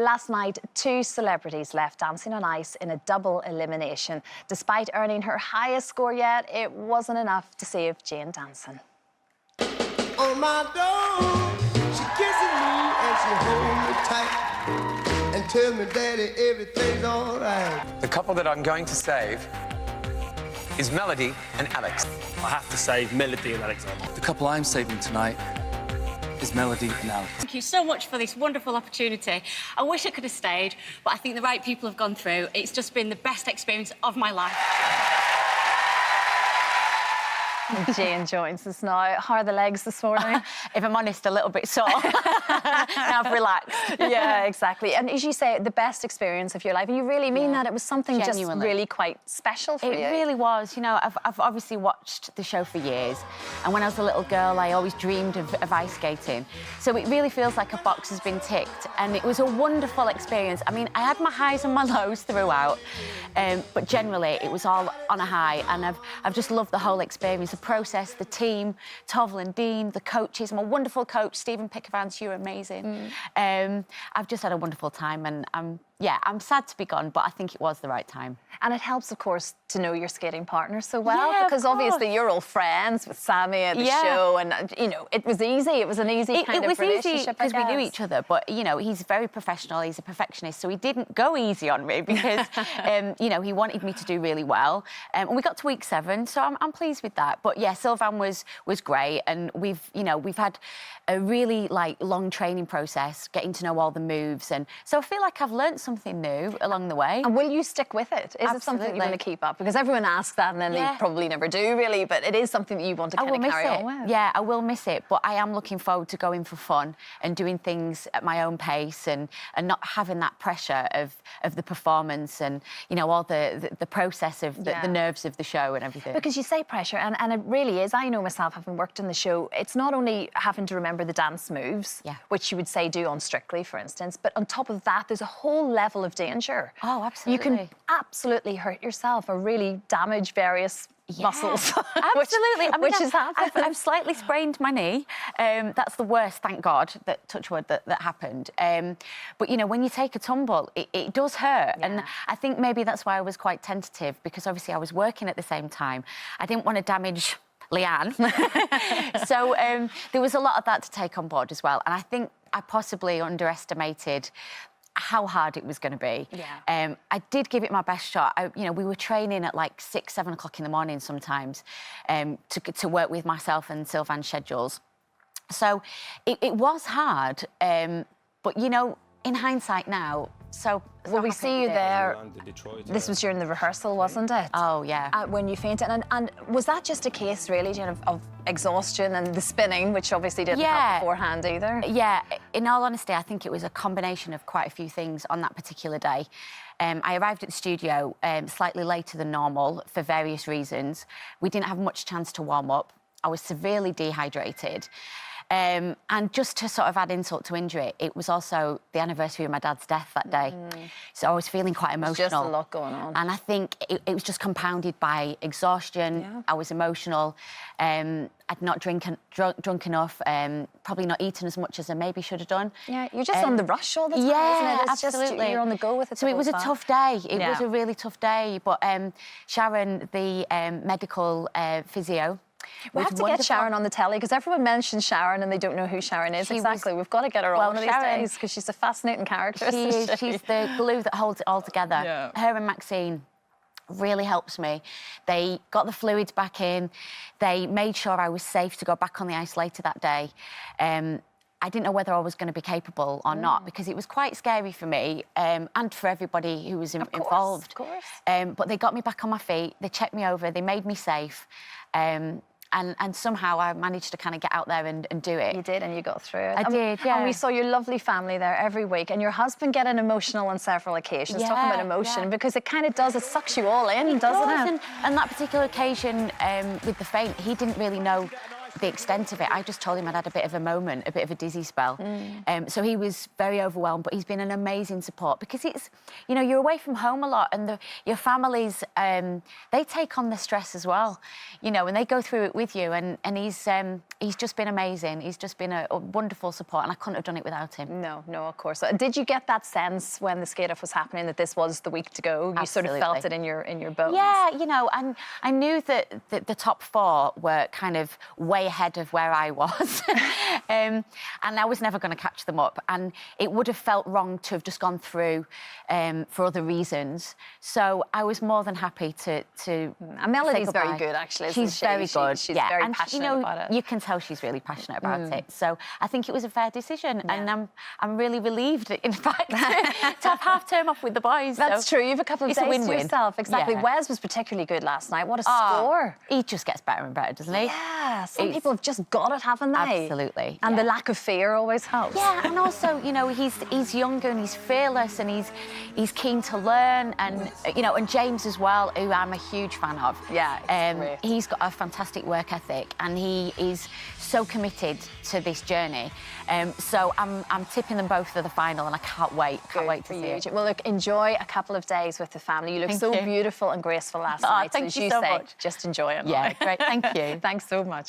last night, 2 celebrities left dancing on ice in a double elimination. Despite earning her highest score yet, it wasn't enough to save Jane Danson. On my door, she kisses me and she holds me tight and tells me, Daddy, everything's all right. The couple that I'm going to save is Melody and Alex. I have to save Melody and Alexander. The couple I'm saving tonight is Melody and Alex. Thank you so much for this wonderful opportunity. I wish I could have stayed, but I think the right people have gone through. It's just been the best experience of my life. Jane joins us now. How are the legs this morning? If I'm honest, a little bit sore. Now I've relaxed. Yeah, exactly. And as you say, the best experience of your life. And you really mean that? It was something Genuinely. just really quite special for you. It really was. You know, I've obviously watched the show for years. And when I was a little girl, I always dreamed of ice skating. So it really feels like a box has been ticked. And it was a wonderful experience. I mean, I had my highs and my lows throughout. But generally, it was all on a high. And I've just loved the whole experience. The process, the team, Tovl and Dean, the coaches, my wonderful coach, Stephen Pickavance, you're amazing. I've just had a wonderful time and I'm sad to be gone, but I think it was the right time. And it helps, of course, to know your skating partner so well, Yeah, because of course. obviously you're all friends with Sammy at the show, and, you know, it was easy. It was an easy kind of relationship, It was easy because we knew each other, but, you know, he's very professional, he's a perfectionist, so he didn't go easy on me because, you know, he wanted me to do really well. And we got to week 7, so I'm pleased with that. But, yeah, Sylvain was great, and we've had a really, long training process, getting to know all the moves, and so I feel like I've learnt something new along the way. And will you stick with it? Is it something you want to keep up? Because everyone asks that and then they probably never do, really, but it is something that you want to kind of carry on with. Yeah, I will miss it, but I am looking forward to going for fun and doing things at my own pace and not having that pressure of the performance and, you know, all the process of the nerves of the show and everything. Because you say pressure, and it really is. I know myself, having worked in the show, it's not only having to remember the dance moves, which you would say do on Strictly, for instance, but on top of that, there's a whole level of danger. Oh, absolutely. You can absolutely hurt yourself or really damage various muscles. Absolutely. which has happened. I've slightly sprained my knee. That's the worst, thank God, that touch wood that happened. But, you know, when you take a tumble, it does hurt. Yeah. And I think maybe that's why I was quite tentative, because obviously I was working at the same time. I didn't want to damage Leanne. So there was a lot of that to take on board as well. And I think I possibly underestimated how hard it was going to be. Yeah. I did give it my best shot. You know, we were training at like 6, 7 o'clock in the morning sometimes to work with myself and Sylvain's schedules. So it was hard, but, you know, in hindsight now, so... Well, we see you there. This was during the rehearsal, wasn't it? Oh, yeah. When you fainted. And was that just a case, really, Jane, of exhaustion and the spinning, which obviously didn't help beforehand either? Yeah. In all honesty, I think it was a combination of quite a few things on that particular day. I arrived at the studio slightly later than normal for various reasons. We didn't have much chance to warm up. I was severely dehydrated. And just to sort of add insult to injury, it was also the anniversary of my dad's death that day. So I was feeling quite emotional. Just a lot going on. And I think it was just compounded by exhaustion. Yeah. I was emotional. I'd not drunk enough, probably not eaten as much as I maybe should have done. Yeah, you're just on the rush all the time, yeah, isn't it? It's absolutely. Just, you're on the go with it. So it was a tough day. It was a really tough day. But Sharon, the medical physio, we have to get Sharon on the telly, because everyone mentions Sharon and they don't know who Sharon is. Exactly. We've got to get her on one of these days, because she's a fascinating character. She's the glue that holds it all together. Yeah. Her and Maxine really helps me. They got the fluids back in. They made sure I was safe to go back on the ice later that day. I didn't know whether I was going to be capable or not, because it was quite scary for me and for everybody who was involved. Of course. But they got me back on my feet. They checked me over. They made me safe. And somehow I managed to kind of get out there and do it. You did, and you got through it. I did, yeah. And we saw your lovely family there every week, and your husband getting emotional on several occasions, talking about emotion, because it kind of does, it sucks you all in, doesn't it? And that particular occasion with the faint, he didn't really know the extent of it. I just told him I'd had a bit of a moment, a bit of a dizzy spell. So he was very overwhelmed, but he's been an amazing support because it's, you know, you're away from home a lot and your families, they take on the stress as well, you know, and they go through it with you. And he's just been amazing. He's just been a wonderful support, and I couldn't have done it without him. No, of course. Did you get that sense when the skate-off was happening that this was the week to go? You sort of felt it in your bones? Yeah, you know, and I knew that the top 4 were kind of way ahead of where I was. And I was never going to catch them up. And it would have felt wrong to have just gone through for other reasons. So I was more than happy to And Melody's very good, actually, isn't she's she? very good. She's very passionate about it. You can tell she's really passionate about it. So I think it was a fair decision. Yeah. And I'm really relieved, in fact, to have half-term off with the boys. That's true. You have a couple of days to yourself. Exactly. Yeah. Wes was particularly good last night. What a score. He just gets better and better, doesn't he? Yeah. Some people have just got it, haven't they? Absolutely. And the lack of fear always helps. Yeah, and also, you know, he's younger and he's fearless and he's keen to learn, and you know, and James as well, who I'm a huge fan of. Yeah, he's got a fantastic work ethic and he is so committed to this journey. So I'm tipping them both for the final, and I can't wait to see it. Well, look, enjoy a couple of days with the family. You look so beautiful and graceful last night. Thank So you as so you say, much. just enjoy it. Yeah, great. Thank you. Thanks so much.